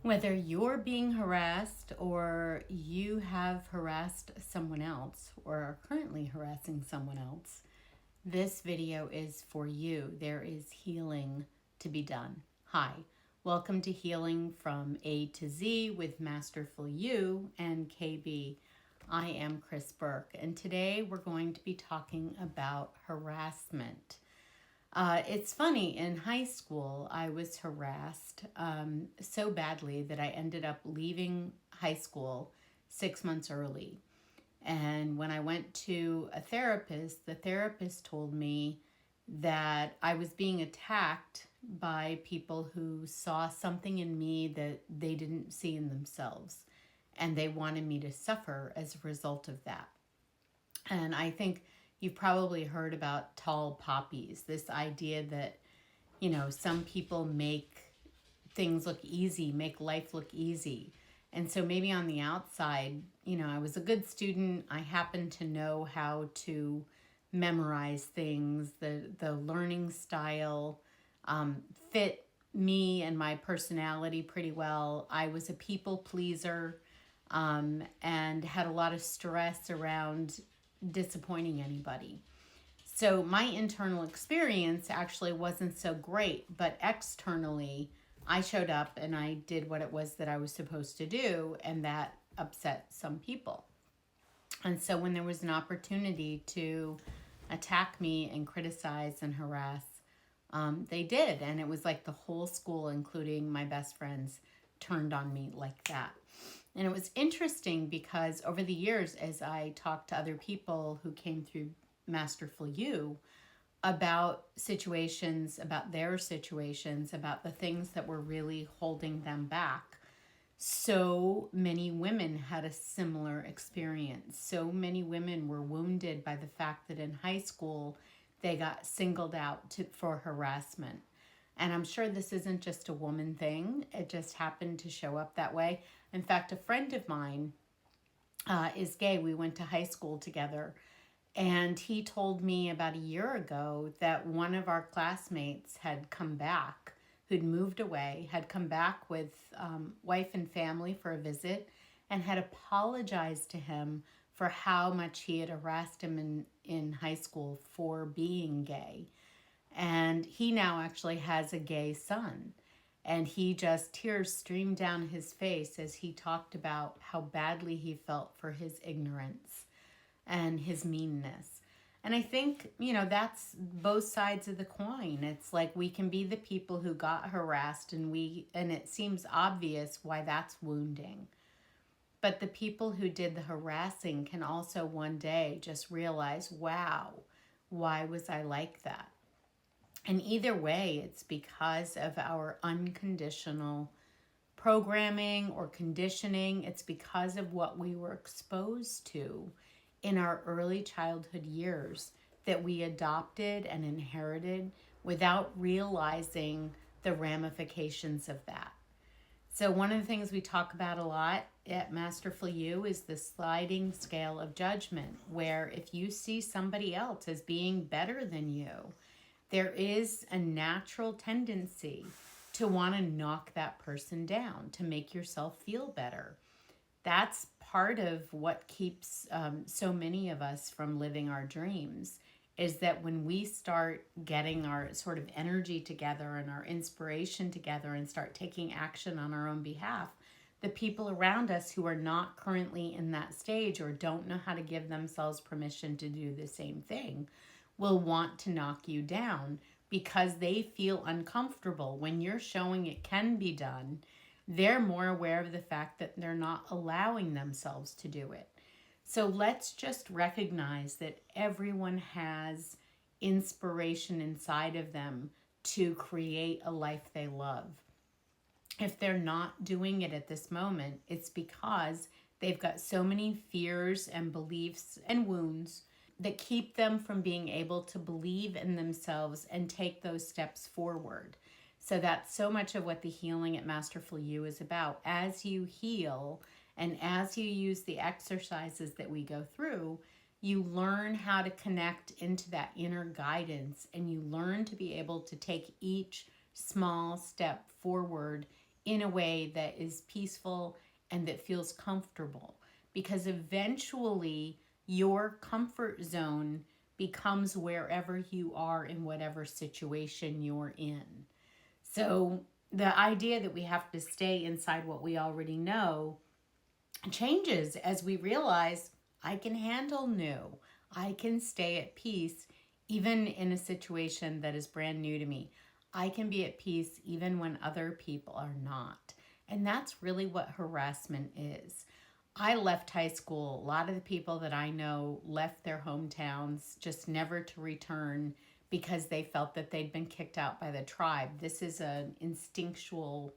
Whether you're being harassed or you have harassed someone else or are currently harassing someone else, this video is for you. There is healing to be done. Hi, welcome to Healing from A to Z with Masterful U and KB. I am Chris Burke, and today we're going to be talking about harassment. It's funny, in high school, I was harassed so badly that I ended up leaving high school 6 months early. And when I went to a therapist, the therapist told me that I was being attacked by people who saw something in me that they didn't see in themselves. And they wanted me to suffer as a result of that. And I think you've probably heard about tall poppies, this idea that, some people make things look easy, make life look easy. And so maybe on the outside, I was a good student. I happened to know how to memorize things. The learning style fit me and my personality pretty well. I was a people pleaser and had a lot of stress around disappointing anybody. So my internal experience actually wasn't so great, but externally, I showed up and I did what it was that I was supposed to do, and that upset some people. And so when there was an opportunity to attack me and criticize and harass, they did. And it was like the whole school, including my best friends, turned on me like that. And it was interesting because over the years, as I talked to other people who came through Masterful U about situations, about their situations, about the things that were really holding them back, so many women had a similar experience. So many women were wounded by the fact that in high school, they got singled out for harassment. And I'm sure this isn't just a woman thing. It just happened to show up that way. In fact, a friend of mine is gay. We went to high school together. And he told me about a year ago that one of our classmates had come back, who'd moved away, had come back with wife and family for a visit, and had apologized to him for how much he had harassed him in high school for being gay. And he now actually has a gay son. And tears streamed down his face as he talked about how badly he felt for his ignorance and his meanness. And I think, that's both sides of the coin. It's like we can be the people who got harassed and it seems obvious why that's wounding. But the people who did the harassing can also one day just realize, wow, why was I like that? And either way, it's because of our unconditional programming or conditioning. It's because of what we were exposed to in our early childhood years that we adopted and inherited without realizing the ramifications of that. So one of the things we talk about a lot at Masterful U is the sliding scale of judgment, where if you see somebody else as being better than you, there is a natural tendency to want to knock that person down, to make yourself feel better. That's part of what keeps so many of us from living our dreams, is that when we start getting our sort of energy together and our inspiration together and start taking action on our own behalf, the people around us who are not currently in that stage or don't know how to give themselves permission to do the same thing will want to knock you down because they feel uncomfortable. When you're showing it can be done, they're more aware of the fact that they're not allowing themselves to do it. So let's just recognize that everyone has inspiration inside of them to create a life they love. If they're not doing it at this moment, it's because they've got so many fears and beliefs and wounds that keep them from being able to believe in themselves and take those steps forward. So that's so much of what the healing at Masterful U is about. As you heal and as you use the exercises that we go through, you learn how to connect into that inner guidance, and you learn to be able to take each small step forward in a way that is peaceful and that feels comfortable. Because eventually your comfort zone becomes wherever you are in whatever situation you're in. So the idea that we have to stay inside what we already know changes as we realize I can handle new. I can stay at peace even in a situation that is brand new to me. I can be at peace even when other people are not. And that's really what harassment is. I left high school. A lot of the people that I know left their hometowns just never to return because they felt that they'd been kicked out by the tribe. This is an instinctual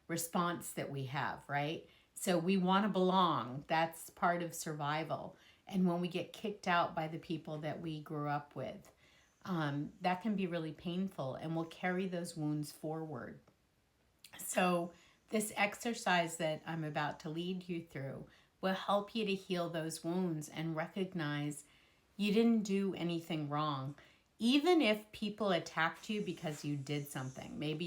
response that we have, right? So we want to belong. That's part of survival. And when we get kicked out by the people that we grew up with, that can be really painful, and we'll carry those wounds forward. So this exercise that I'm about to lead you through will help you to heal those wounds and recognize you didn't do anything wrong. Even if people attacked you because you did something, maybe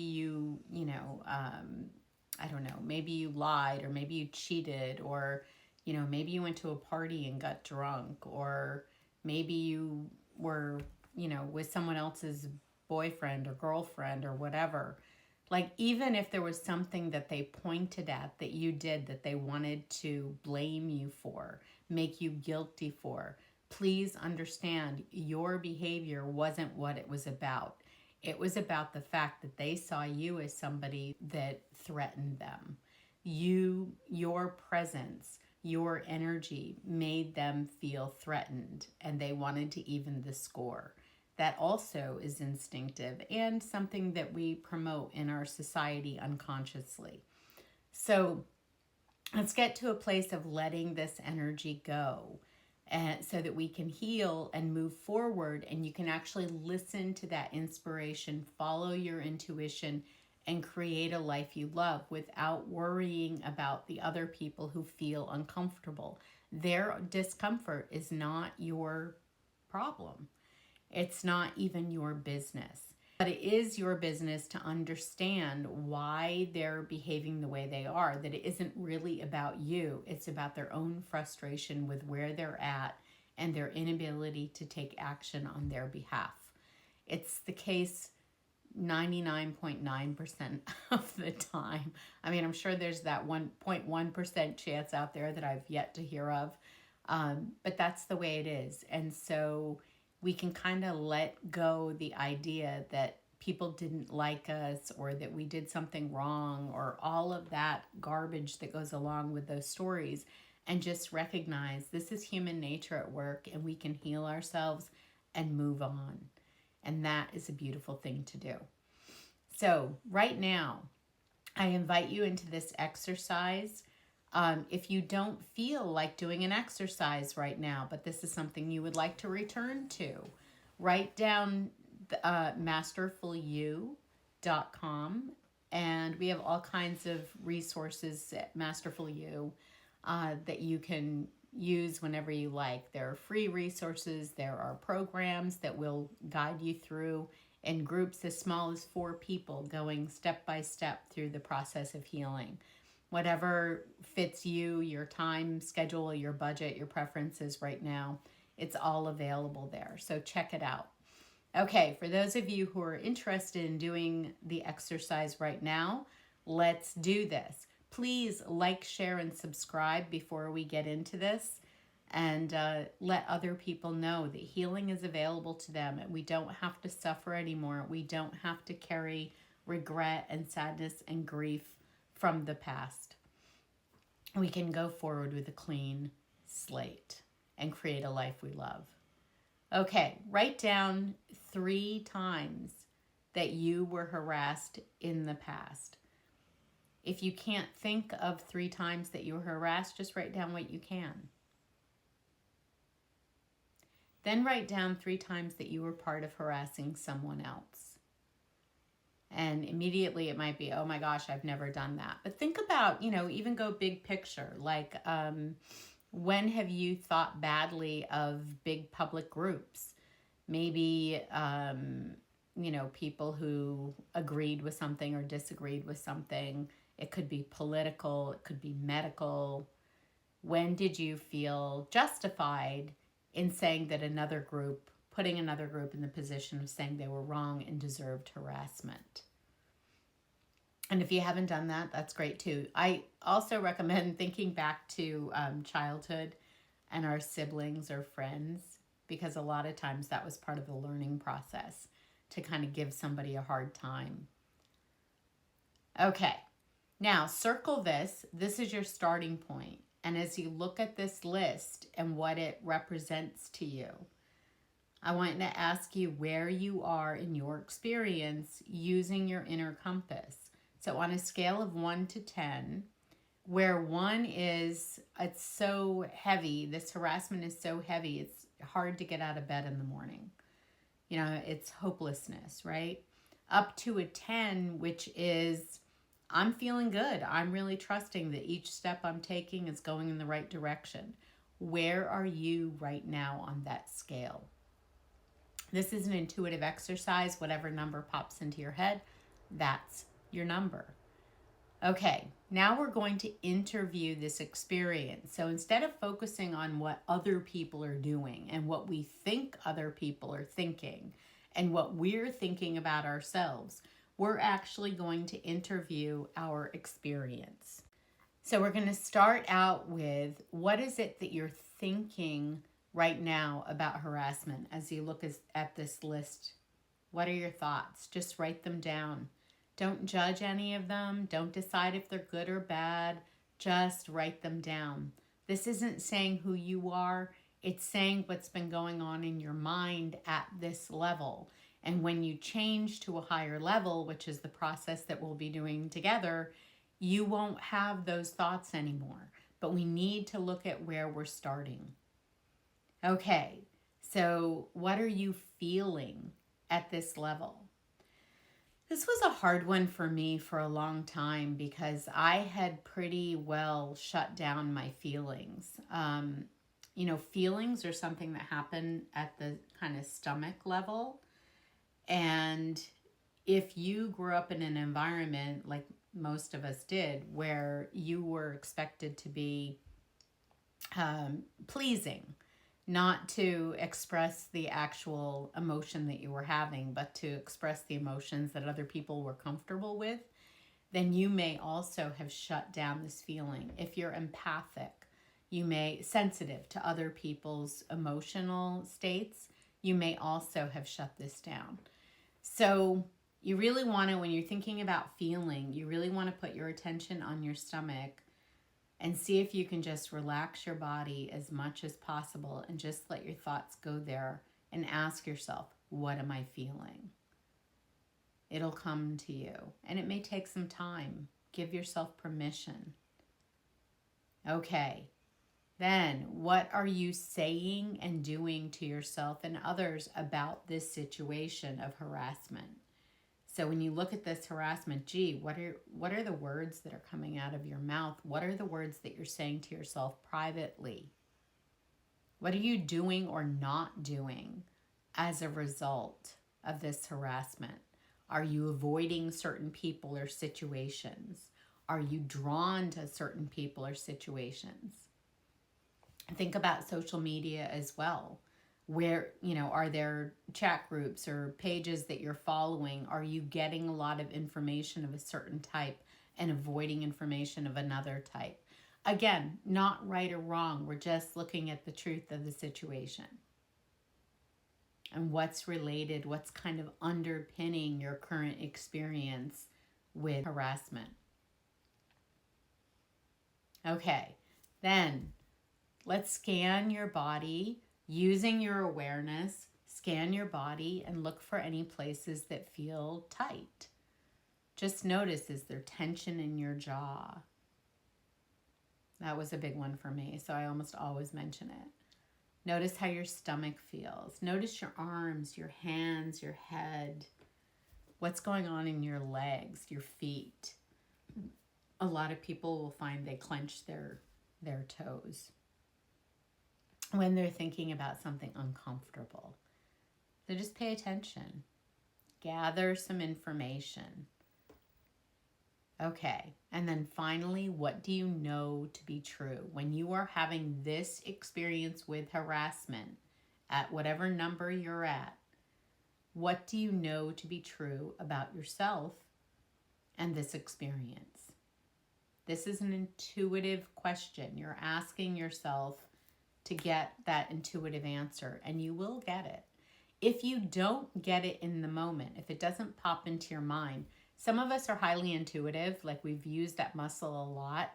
I don't know, maybe you lied, or maybe you cheated, or, maybe you went to a party and got drunk, or maybe you were, with someone else's boyfriend or girlfriend or whatever. Like, even if there was something that they pointed at that you did that they wanted to blame you for, make you guilty for, please understand your behavior wasn't what it was about. It was about the fact that they saw you as somebody that threatened them. Your presence, your energy made them feel threatened, and they wanted to even the score. That also is instinctive and something that we promote in our society unconsciously. So let's get to a place of letting this energy go, and so that we can heal and move forward, and you can actually listen to that inspiration, follow your intuition, and create a life you love without worrying about the other people who feel uncomfortable. Their discomfort is not your problem. It's not even your business. But it is your business to understand why they're behaving the way they are, that it isn't really about you. It's about their own frustration with where they're at and their inability to take action on their behalf. It's the case 99.9% of the time. I mean, I'm sure there's that 1.1% chance out there that I've yet to hear of. But that's the way it is. And so we can kind of let go the idea that people didn't like us, or that we did something wrong, or all of that garbage that goes along with those stories, and just recognize this is human nature at work, and we can heal ourselves and move on. And that is a beautiful thing to do. So right now, I invite you into this exercise. If you don't feel like doing an exercise right now, but this is something you would like to return to, write down masterfulu.com, and we have all kinds of resources at Masterful U that you can use whenever you like. There are free resources, there are programs that will guide you through in groups as small as 4 people, going step by step through the process of healing. Whatever fits you, your time schedule, your budget, your preferences right now, it's all available there. So check it out. Okay, for those of you who are interested in doing the exercise right now, let's do this. Please like, share, and subscribe before we get into this, and let other people know that healing is available to them, and we don't have to suffer anymore. We don't have to carry regret and sadness and grief from the past. We can go forward with a clean slate and create a life we love. Okay, write down 3 times that you were harassed in the past. If you can't think of 3 times that you were harassed, just write down what you can. Then write down 3 times that you were part of harassing someone else. And immediately it might be, oh my gosh, I've never done that. But think about, even go big picture. Like, when have you thought badly of big public groups? Maybe, people who agreed with something or disagreed with something. It could be political. It could be medical. When did you feel justified in saying that another group, putting another group in the position of saying they were wrong and deserved harassment? And if you haven't done that, that's great too. I also recommend thinking back to childhood and our siblings or friends, because a lot of times that was part of the learning process, to kind of give somebody a hard time. Okay, now circle this. This is your starting point. And as you look at this list and what it represents to you, I want to ask you where you are in your experience using your inner compass. So on a scale of 1 to 10, where 1 is, it's so heavy, this harassment is so heavy, it's hard to get out of bed in the morning. You know, it's hopelessness, right? Up to a 10, which is, I'm feeling good. I'm really trusting that each step I'm taking is going in the right direction. Where are you right now on that scale? This is an intuitive exercise. Whatever number pops into your head, that's your number. Okay, now we're going to interview this experience. So instead of focusing on what other people are doing and what we think other people are thinking and what we're thinking about ourselves, we're actually going to interview our experience. So we're going to start out with, what is it that you're thinking right now about harassment as you look at this list? What are your thoughts? Just write them down. Don't judge any of them. Don't decide if they're good or bad. Just write them down. This isn't saying who you are. It's saying what's been going on in your mind at this level. And when you change to a higher level, which is the process that we'll be doing together, you won't have those thoughts anymore. But we need to look at where we're starting. Okay, so what are you feeling at this level? This was a hard one for me for a long time because I had pretty well shut down my feelings. You know, feelings are something that happen at the kind of stomach level. And if you grew up in an environment like most of us did, where you were expected to be pleasing, not to express the actual emotion that you were having, but to express the emotions that other people were comfortable with, then you may also have shut down this feeling. If you're empathic, you may, sensitive to other people's emotional states, you may also have shut this down. So you really want to, when you're thinking about feeling, you really want to put your attention on your stomach and see if you can just relax your body as much as possible and just let your thoughts go there and ask yourself, what am I feeling? It'll come to you, and it may take some time. Give yourself permission. Okay, then what are you saying and doing to yourself and others about this situation of harassment? So when you look at this harassment, gee, what are the words that are coming out of your mouth? What are the words that you're saying to yourself privately? What are you doing or not doing as a result of this harassment? Are you avoiding certain people or situations? Are you drawn to certain people or situations? Think about social media as well. Where, you know, are there chat groups or pages that you're following? Are you getting a lot of information of a certain type and avoiding information of another type? Again, not right or wrong. We're just looking at the truth of the situation. And what's related, what's kind of underpinning your current experience with harassment. Okay, then let's scan your body. Using your awareness, scan your body and look for any places that feel tight. Just notice, is there tension in your jaw? That was a big one for me, so I almost always mention it. Notice how your stomach feels. Notice your arms, your hands, your head. What's going on in your legs, your feet? A lot of people will find they clench their toes when they're thinking about something uncomfortable. So just pay attention. Gather some information. Okay. And then finally, what do you know to be true? When you are having this experience with harassment at whatever number you're at, what do you know to be true about yourself and this experience? This is an intuitive question. You're asking yourself to get that intuitive answer, and you will get it. If you don't get it in the moment, if it doesn't pop into your mind, some of us are highly intuitive, like we've used that muscle a lot,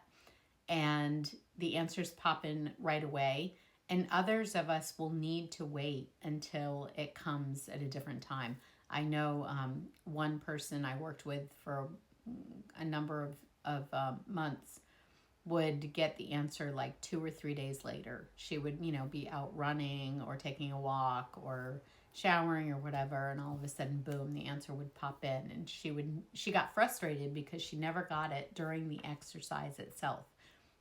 and the answers pop in right away. And others of us will need to wait until it comes at a different time. I know one person I worked with for a number of months would get the answer like 2 or 3 days later. She would, be out running or taking a walk or showering or whatever, and all of a sudden, boom, the answer would pop in, and she got frustrated because she never got it during the exercise itself.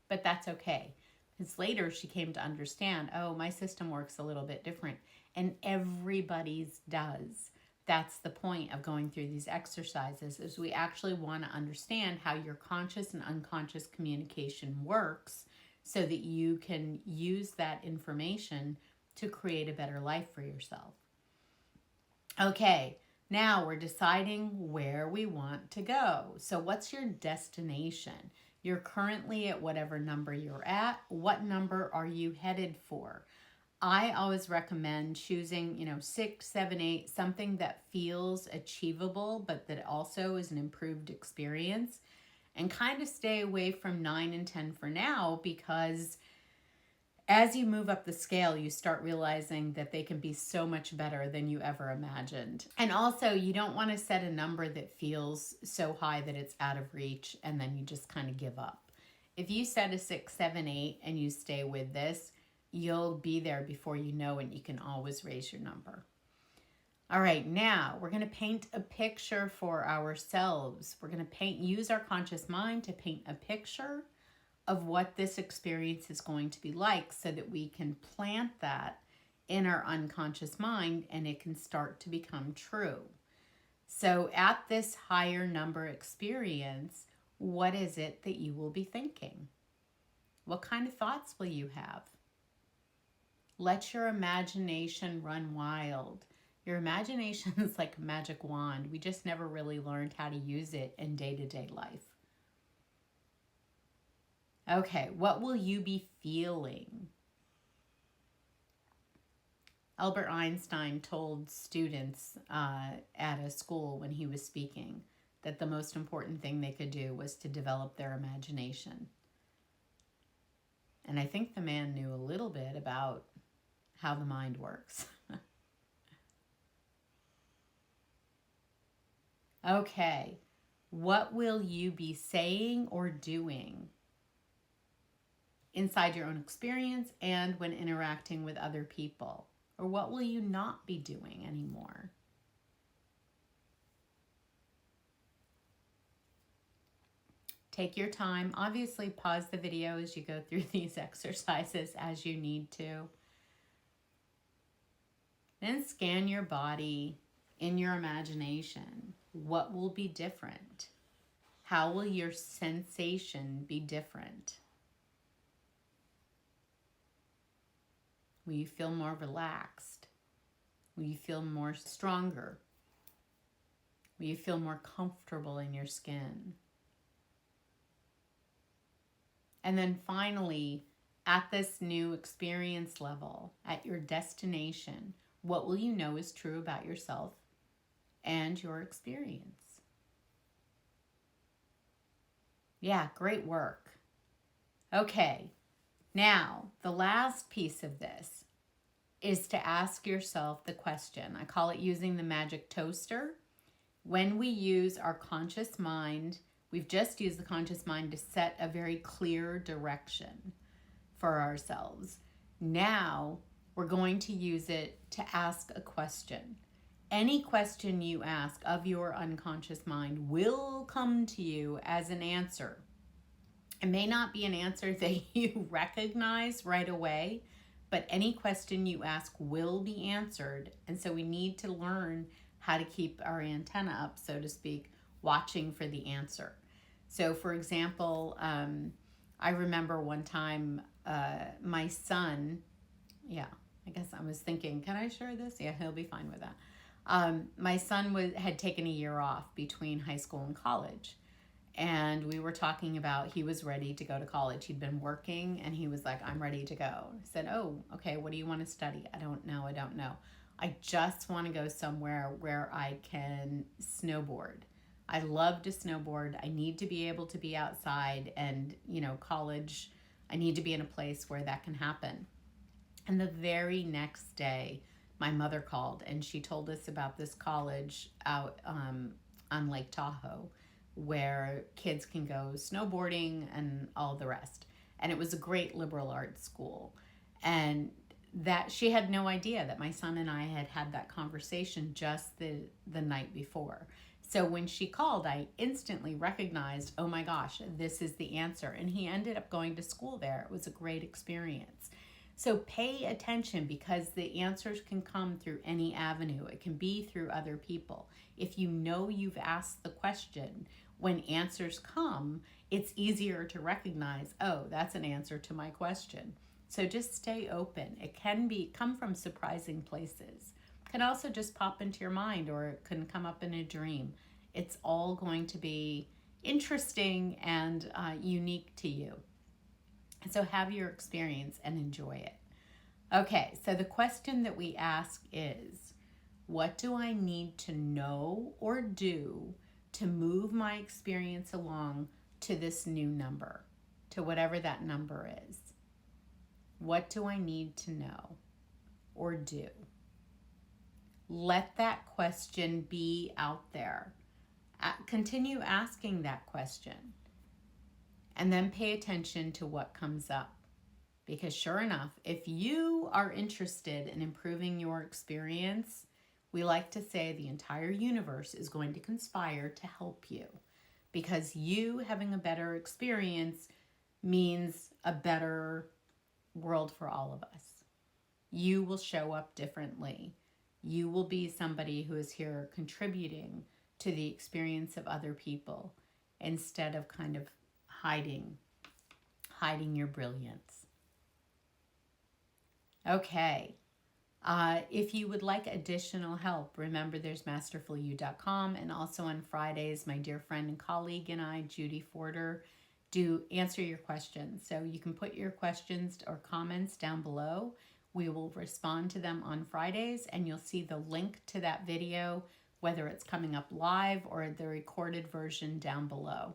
But that's okay. Because later she came to understand, oh, my system works a little bit different, and everybody's does. That's the point of going through these exercises, is we actually want to understand how your conscious and unconscious communication works so that you can use that information to create a better life for yourself. Okay, now we're deciding where we want to go. So what's your destination? You're currently at whatever number you're at. What number are you headed for? I always recommend choosing, 6, 7, 8, something that feels achievable, but that also is an improved experience. And kind of stay away from 9 and 10 for now, because as you move up the scale, you start realizing that they can be so much better than you ever imagined. And also, you don't want to set a number that feels so high that it's out of reach and then you just kind of give up. If you set a 6, 7, 8 and you stay with this, you'll be there before you know it. You can always raise your number. All right, now we're going to paint a picture for ourselves. We're going to use our conscious mind to paint a picture of what this experience is going to be like, so that we can plant that in our unconscious mind and it can start to become true. So at this higher number experience, what is it that you will be thinking? What kind of thoughts will you have? Let your imagination run wild. Your imagination is like a magic wand. We just never really learned how to use it in day-to-day life. Okay, what will you be feeling? Albert Einstein told students at a school when he was speaking that the most important thing they could do was to develop their imagination. And I think the man knew a little bit about how the mind works. Okay, what will you be saying or doing inside your own experience and when interacting with other people? Or what will you not be doing anymore? Take your time. Obviously, pause the video as you go through these exercises as you need to. Then scan your body in your imagination. What will be different? How will your sensation be different? Will you feel more relaxed? Will you feel more stronger? Will you feel more comfortable in your skin? And then finally, at this new experience level, at your destination, what will you know is true about yourself and your experience? Yeah, great work. Okay, now the last piece of this is to ask yourself the question. I call it using the magic toaster. When we use our conscious mind, we've just used the conscious mind to set a very clear direction for ourselves. Now we're going to use it to ask a question. Any question you ask of your unconscious mind will come to you as an answer. It may not be an answer that you recognize right away, but any question you ask will be answered. And so we need to learn how to keep our antenna up, so to speak, watching for the answer. So, for example, I remember one time my son, yeah, I guess I was thinking, can I share this? Yeah, he'll be fine with that. My son had taken a year off between high school and college. And we were talking about he was ready to go to college. He'd been working and he was like, I'm ready to go. I said, oh, okay, what do you want to study? I don't know. I just want to go somewhere where I can snowboard. I love to snowboard. I need to be able to be outside, and, college, I need to be in a place where that can happen. And the very next day, my mother called and she told us about this college out on Lake Tahoe where kids can go snowboarding and all the rest. And it was a great liberal arts school. And that she had no idea that my son and I had had that conversation just the night before. So when she called, I instantly recognized, oh my gosh, this is the answer. And he ended up going to school there. It was a great experience. So pay attention, because the answers can come through any avenue. It can be through other people. If you know you've asked the question, when answers come, it's easier to recognize, oh, that's an answer to my question. So just stay open. It can come from surprising places. It can also just pop into your mind, or it can come up in a dream. It's all going to be interesting and unique to you. So have your experience and enjoy it. Okay, so the question that we ask is, what do I need to know or do to move my experience along to this new number, to whatever that number is? What do I need to know or do? Let that question be out there. Continue asking that question. And then pay attention to what comes up. Because sure enough, if you are interested in improving your experience, we like to say the entire universe is going to conspire to help you. Because you having a better experience means a better world for all of us. You will show up differently. You will be somebody who is here contributing to the experience of other people, instead of kind of hiding your brilliance. Okay. If you would like additional help, remember there's masterfulu.com, and also on Fridays, my dear friend and colleague and I, Judy Forder, do answer your questions. So you can put your questions or comments down below. We will respond to them on Fridays, and you'll see the link to that video, whether it's coming up live or the recorded version, down below.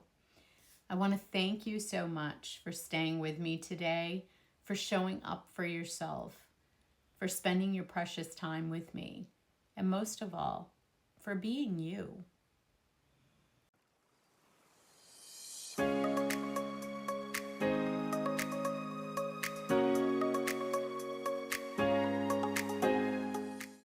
I want to thank you so much for staying with me today, for showing up for yourself, for spending your precious time with me, and most of all, for being you.